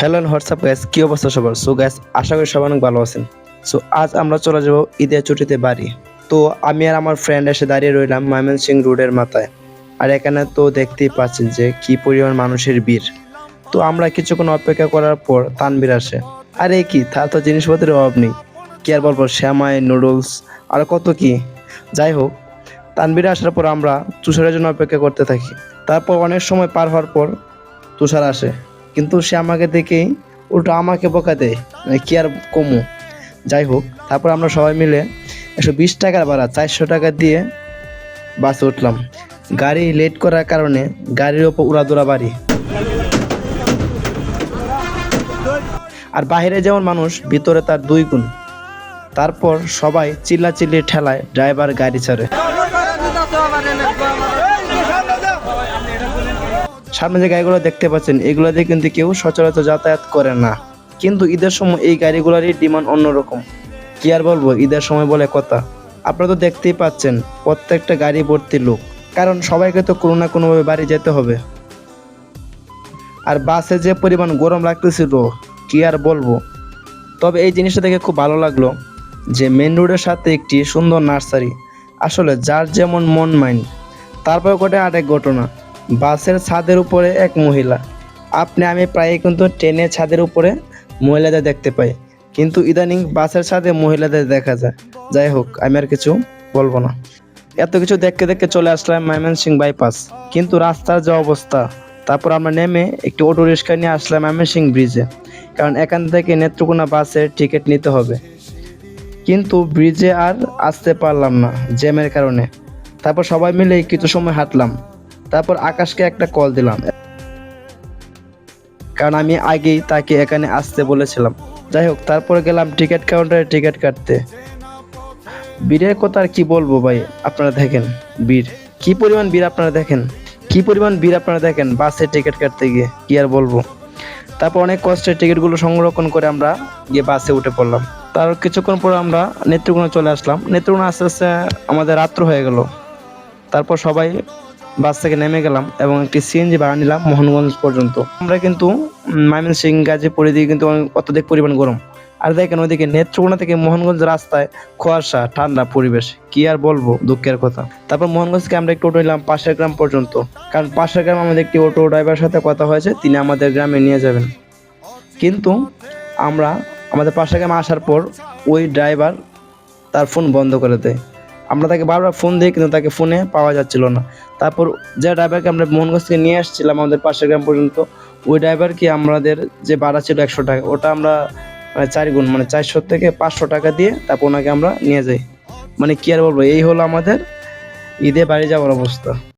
Hello and WhatsApp guys, কি অবস্থা সবার? সো গাইস, আশা করি সবাই অনেক ভালো আছেন। সো আজ আমরা চলে যাব ঈদের ছুটিতে বাড়ি। তো আমি আর আমার ফ্রেন্ড এসে দাঁড়িয়ে রইলাম ময়মনসিংহ রোডের মাথায়। আর এখানে তো দেখতেই পাচ্ছেন যে কি পরিমাণ মানুষের ভিড়। তো আমরা কিছুক্ষণ অপেক্ষা করার পর তানভীর আসে। আর এই কি, তার তো জিনিসপত্রের অভাব নেই। কি আর বলবো, শ্যামাই, নুডলস আর কত কি। যাই হোক, তানভীর আসার পর আমরা তুষারের জন্য অপেক্ষা করতে থাকি। তারপর অনেক সময় পার হওয়ার পর তুষার আসে, কিন্তু সে আমাকে দেখেই উল্টো আমাকে বকা দেয়, মানে কি আর কমু। যাই হোক, তারপর আমরা সবাই মিলে 120 টাকার ভাড়া 400 টাকা দিয়ে বাসে উঠলাম। গাড়ি লেট করার কারণে গাড়ির ওপর উড়াদুরা বাড়ি। আর বাইরে যেমন মানুষ, ভিতরে তার 2 গুণ। তারপর সবাই চিল্লাচিল্লি ঠেলায় ড্রাইভার গাড়ি ছাড়ে। সামনে যে গাড়িগুলো দেখতে পাচ্ছেন, এগুলো দিয়ে কিন্তু কেউ সচরাচর যাতায়াত করে না। কিন্তু ঈদের সময় এই গাড়িগুলোরই ডিমান্ড অন্যরকম। কি আর বলবো, ঈদের সময় বলে কথা। আপনারা তো দেখতেই পাচ্ছেন প্রত্যেকটা গাড়ি ভর্তি লোক, কারণ সবাইকে তো কোনো না কোনোভাবে বাড়ি যেতে হবে। আর বাসে যে পরিমাণ গরম লাগতেছিল, কি আর বলবো। তবে এই জিনিসটা দেখে খুব ভালো লাগলো যে মেন রোডের সাথে একটি সুন্দর নার্সারি। আসলে যার যেমন মন মাইন্ড। তারপর ঘটে আরেক ঘটনা, বাসের ছাদের উপরে এক মহিলা। আমি প্রায় কিন্তু ট্রেনের ছাদের উপরে মহিলাদের দেখতে পাই, কিন্তু ইদানিং বাসের ছাদে মহিলাদের দেখা যায়। যাই হোক, আমি আর কিছু বলবো না। এত কিছু দেখতে দেখতে চলে আসলাম ময়মনসিংহ বাইপাস, কিন্তু রাস্তার যে অবস্থা। তারপর আমরা নেমে একটি অটো রিক্সা নিয়ে আসলাম ময়মনসিংহ ব্রিজে, কারণ এখান থেকে নেত্রকোনা বাসের টিকিট নিতে হবে। কিন্তু ব্রিজে আর আসতে পারলাম না জ্যামের কারণে। তারপর সবাই মিলে কিছু সময় হাঁটলাম। তারপর আকাশকে একটা কল দিলাম, কারণ আমি আগেই তাকে এখানে আসতে বলেছিলাম। যাই হোক, তারপরে গেলাম টিকিট কাউন্টারে টিকিট কাটতে। ভিড়ের কথা আর কি বলবো ভাই, আপনারা দেখেন ভিড়, কি পরিমাণ ভিড় আপনারা দেখেন, কি পরিমাণ ভিড় আপনারা দেখেন বাসে টিকিট কাটতে গিয়ে, কি আর বলবো। তারপর অনেক কষ্টের টিকিটগুলো সংরক্ষণ করে আমরা গিয়ে বাসে উঠে পড়লাম। তার কিছুক্ষণ পর আমরা নেত্রকোনা চলে আসলাম। নেত্রকোনা আস্তে আস্তে আমাদের রাত্র হয়ে গেল। তারপর সবাই বাস থেকে নেমে গেলাম এবং একটি সিএনজি ভাড়া নিলাম মোহনগঞ্জ পর্যন্ত। আমরা কিন্তু ময়মনসিংহ গাজীপুর দিকে কিন্তু অত্যধিক পরিমাণ গরম। আর দেখেন ওইদিকে নেত্রকোনা থেকে মোহনগঞ্জ রাস্তায় কুয়াশা, ঠান্ডা পরিবেশ, কি আর বলবো, দুঃখের কথা। তারপর মোহনগঞ্জ থেকে আমরা একটু অটো নিলাম পাশের গ্রাম পর্যন্ত, কারণ পাশের গ্রাম আমাদের একটি অটো ড্রাইভারের সাথে কথা হয়েছে, তিনি আমাদের গ্রামে নিয়ে যাবেন। কিন্তু আমরা আমাদের পাশের গ্রামে আসার পর ওই ড্রাইভার তার ফোন বন্ধ করে দেয়। আমরা তাকে বারবার ফোন দিই, কিন্তু তাকে ফোনে পাওয়া যাচ্ছিল না। তারপর যে ড্রাইভারকে আমরা মোহনগঞ্জ থেকে নিয়ে আসছিলাম আমাদের পাশের গ্রাম পর্যন্ত, ওই ড্রাইভারকে আমাদের যে ভাড়া ছিল 100 টাকা, ওটা আমরা 4 গুণ, মানে 400 থেকে 500 টাকা দিয়ে তারপর ওনাকে আমরা নিয়ে যাই। মানে কি আর বলবো, এই হলো আমাদের ঈদে বাড়ি যাওয়ার অবস্থা।